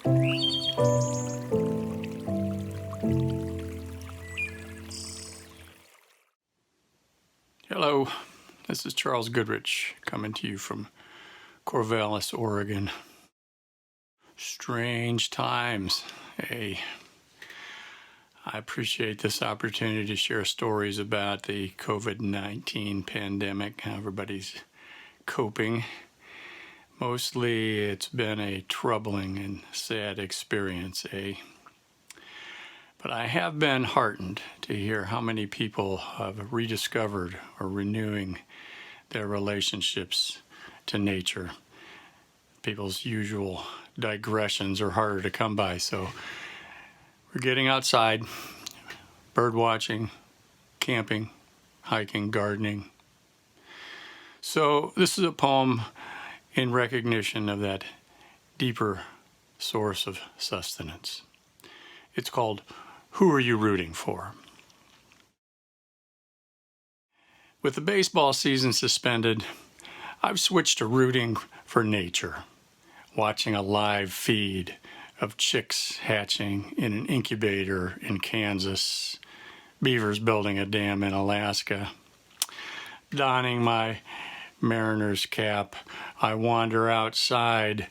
Hello, this is Charles Goodrich coming to you from Corvallis, Oregon. Strange times, I appreciate this opportunity to share stories about the COVID-19 pandemic, how everybody's coping. Mostly it's been a troubling and sad experience, But I have been heartened to hear how many people have rediscovered or renewing their relationships to nature. People's usual digressions are harder to come by, so we're getting outside, bird watching, camping, hiking, gardening. So this is a poem in recognition of that deeper source of sustenance. It's called Who Are You Rooting For? With the baseball season suspended, I've switched to rooting for nature, watching a live feed of chicks hatching in an incubator in Kansas, beavers building a dam in Alaska. Donning my mariner's cap, I wander outside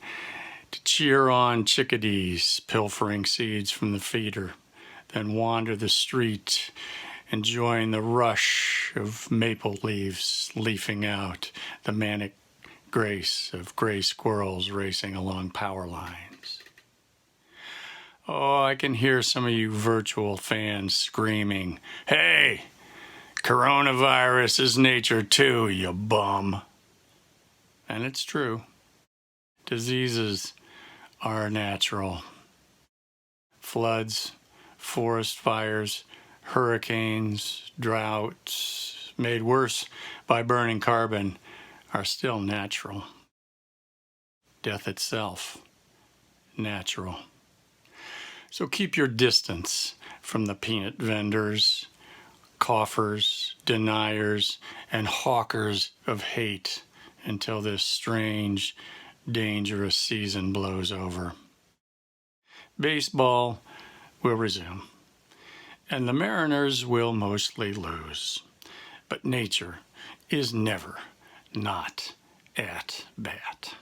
to cheer on chickadees pilfering seeds from the feeder, then wander the street, enjoying the rush of maple leaves leafing out, the manic grace of gray squirrels racing along power lines. Oh, I can hear some of you virtual fans screaming, "Hey, coronavirus is nature too, you bum." And it's true. Diseases are natural. Floods, forest fires, hurricanes, droughts, made worse by burning carbon, are still natural. Death itself, natural. So keep your distance from the peanut vendors, coughers, deniers, and hawkers of hate until this strange, dangerous season blows over. Baseball will resume, and the Mariners will mostly lose. But nature is never not at bat.